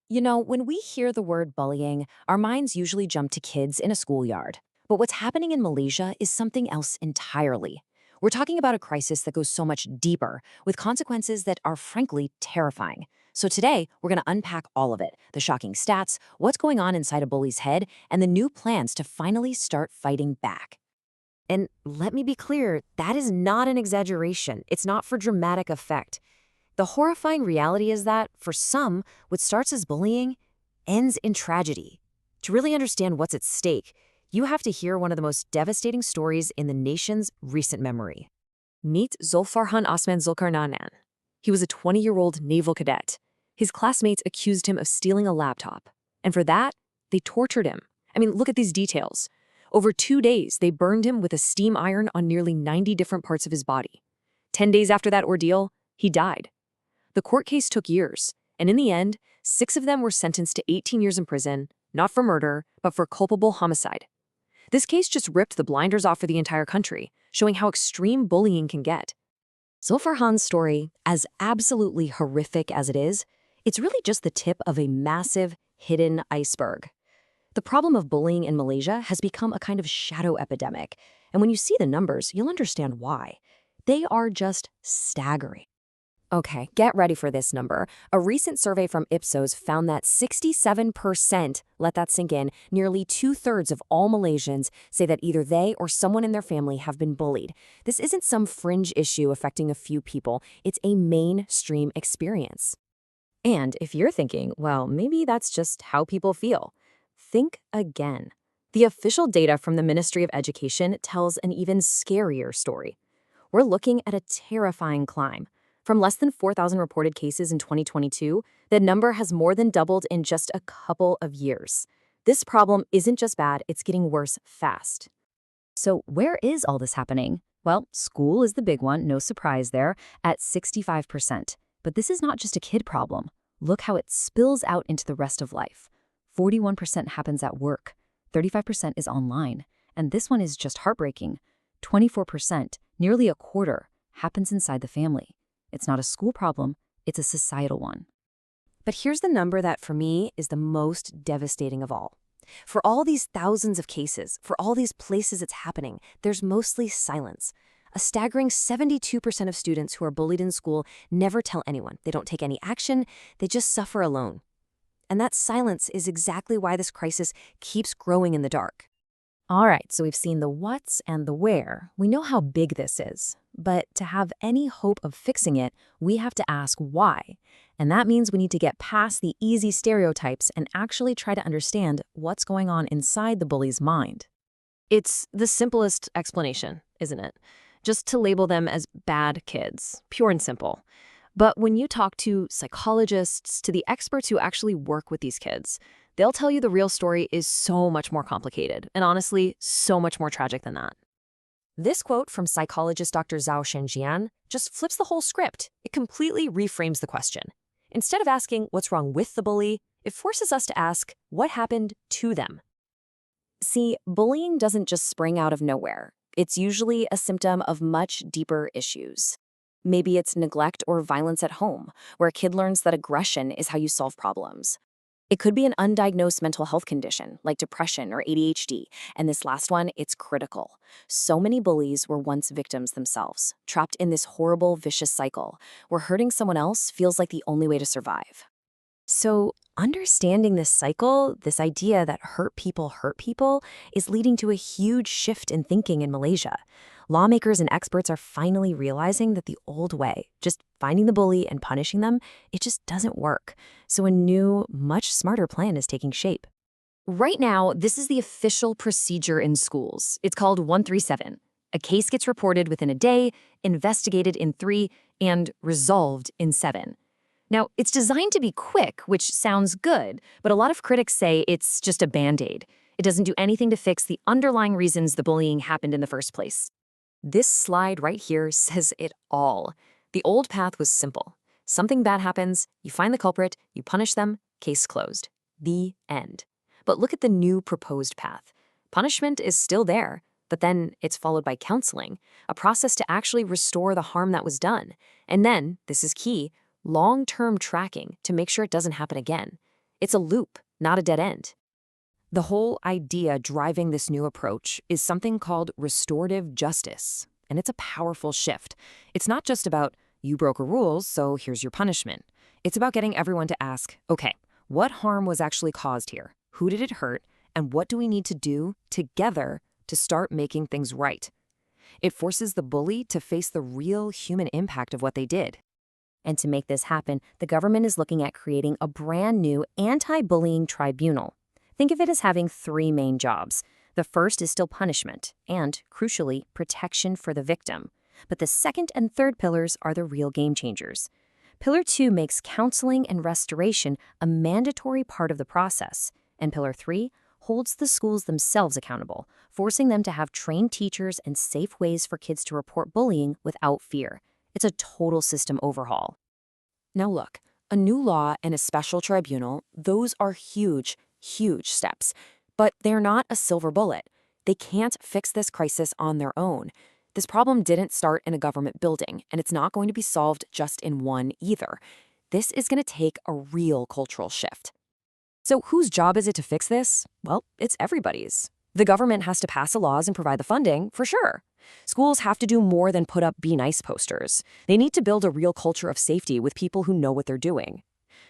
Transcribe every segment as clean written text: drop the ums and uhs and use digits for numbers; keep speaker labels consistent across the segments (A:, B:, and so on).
A: When we hear the word bullying, our minds usually jump to kids in a schoolyard. But what's happening in Malaysia is something else entirely. We're talking about a crisis that goes so much deeper, with consequences that are frankly terrifying. So today, we're going to unpack all of it, the shocking stats, what's going on inside a bully's head, and the new plans to finally start fighting back.
B: And let me be clear, that is not an exaggeration. It's not for dramatic effect. The horrifying reality is that, for some, what starts as bullying ends in tragedy. To really understand what's at stake, you have to hear one of the most devastating stories in the nation's recent memory. Meet Zulfarhan Osman Zulkarnanan. He was a 20-year-old naval cadet. His classmates accused him of stealing a laptop. And for that, they tortured him. I mean, look at these details. Over 2 days, they burned him with a steam iron on nearly 90 different parts of his body. 10 days after that ordeal, he died. The court case took years, and in the end, 6 of them were sentenced to 18 years in prison, not for murder, but for culpable homicide. This case just ripped the blinders off for the entire country, showing how extreme bullying can get. Zulfarhan's story, as absolutely horrific as it is, it's really just the tip of a massive, hidden iceberg. The problem of bullying in Malaysia has become a kind of shadow epidemic, and when you see the numbers, you'll understand why. They are just staggering. Okay, get ready for this number. A recent survey from Ipsos found that 67%, let that sink in, nearly 2/3 of all Malaysians say that either they or someone in their family have been bullied. This isn't some fringe issue affecting a few people. It's a mainstream experience. And if you're thinking, well, maybe that's just how people feel, think again. The official data from the Ministry of Education tells an even scarier story. We're looking at a terrifying climb. From less than 4,000 reported cases in 2022, the number has more than doubled in just a couple of years. This problem isn't just bad, it's getting worse fast. So where is all this happening? Well, school is the big one, no surprise there, at 65%. But this is not just a kid problem. Look how it spills out into the rest of life. 41% happens at work, 35% is online, and this one is just heartbreaking. 24%, nearly a quarter, happens inside the family. It's not a school problem, it's a societal one. But here's the number that, for me, is the most devastating of all. For all these thousands of cases, for all these places it's happening, there's mostly silence. A staggering 72% of students who are bullied in school never tell anyone. They don't take any action, they just suffer alone. And that silence is exactly why this crisis keeps growing in the dark. All right, so we've seen the what's and the where. We know how big this is. But to have any hope of fixing it, we have to ask why. And that means we need to get past the easy stereotypes and actually try to understand what's going on inside the bully's mind. It's the simplest explanation, isn't it? Just to label them as bad kids, pure and simple. But when you talk to psychologists, to the experts who actually work with these kids, they'll tell you the real story is so much more complicated, and honestly, so much more tragic than that. This quote from psychologist Dr. Zhao Shenjian just flips the whole script. It completely reframes the question. Instead of asking what's wrong with the bully, it forces us to ask what happened to them. See, bullying doesn't just spring out of nowhere. It's usually a symptom of much deeper issues. Maybe it's neglect or violence at home, where a kid learns that aggression is how you solve problems. It could be an undiagnosed mental health condition, like depression or ADHD, and this last one, it's critical. So many bullies were once victims themselves, trapped in this horrible, vicious cycle, where hurting someone else feels like the only way to survive. So, understanding this cycle, this idea that hurt people, is leading to a huge shift in thinking in Malaysia. Lawmakers and experts are finally realizing that the old way, just finding the bully and punishing them, it just doesn't work. So a new, much smarter plan is taking shape. Right now, this is the official procedure in schools. It's called 137. A case gets reported within a day, investigated in 3, and resolved in 7. Now, it's designed to be quick, which sounds good, but a lot of critics say it's just a band-aid. It doesn't do anything to fix the underlying reasons the bullying happened in the first place. This slide right here says it all. The old path was simple. Something bad happens, you find the culprit, you punish them, case closed. The end. But look at the new proposed path. Punishment is still there, but then it's followed by counseling, a process to actually restore the harm that was done. And then, this is key, long-term tracking to make sure it doesn't happen again.
A: It's a loop, not a dead end.
B: The whole idea driving this new approach is something called restorative justice, and it's a powerful shift. It's not just about, you broke a rule, so here's your punishment. It's about getting everyone to ask, okay, what harm was actually caused here? Who did it hurt? And what do we need to do together to start making things right? It forces the bully to face the real human impact of what they did.
A: And to make this happen, the government is looking at creating a brand new anti-bullying tribunal. Think of it as having three main jobs. The first is still punishment and, crucially, protection for the victim. But the second and third pillars are the real game changers. Pillar 2 makes counseling and restoration a mandatory part of the process. And Pillar 3 holds the schools themselves accountable, forcing them to have trained teachers and safe ways for kids to report bullying without fear. It's a total system overhaul.
B: Now look, a new law and a special tribunal, those are huge steps. But they're not a silver bullet. They can't fix this crisis on their own. This problem didn't start in a government building, and it's not going to be solved just in one either. This is going to take a real cultural shift. So whose job is it to fix this? Well, it's everybody's. The government has to pass the laws and provide the funding, for sure. Schools have to do more than put up Be Nice posters. They need to build a real culture of safety with people who know what they're doing.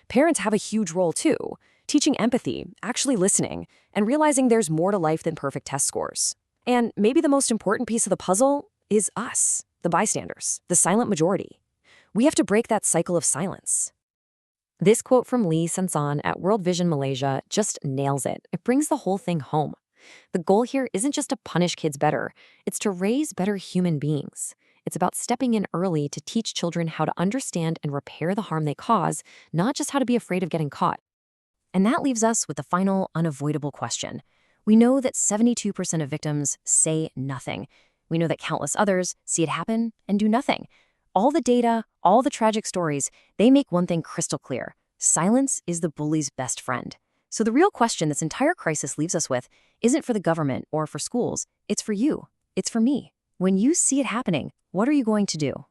B: Parents have a huge role too, teaching empathy, actually listening, and realizing there's more to life than perfect test scores. And maybe the most important piece of the puzzle is us, the bystanders, the silent majority. We have to break that cycle of silence. This quote from Lee Sansan at World Vision Malaysia just nails it. It brings the whole thing home. The goal here isn't just to punish kids better, it's to raise better human beings. It's about stepping in early to teach children how to understand and repair the harm they cause, not just how to be afraid of getting caught. And that leaves us with the final unavoidable question. We know that 72% of victims say nothing. We know that countless others see it happen and do nothing. All the data, all the tragic stories, they make one thing crystal clear. Silence is the bully's best friend. So the real question this entire crisis leaves us with isn't for the government or for schools. It's for you. It's for me. When you see it happening, what are you going to do?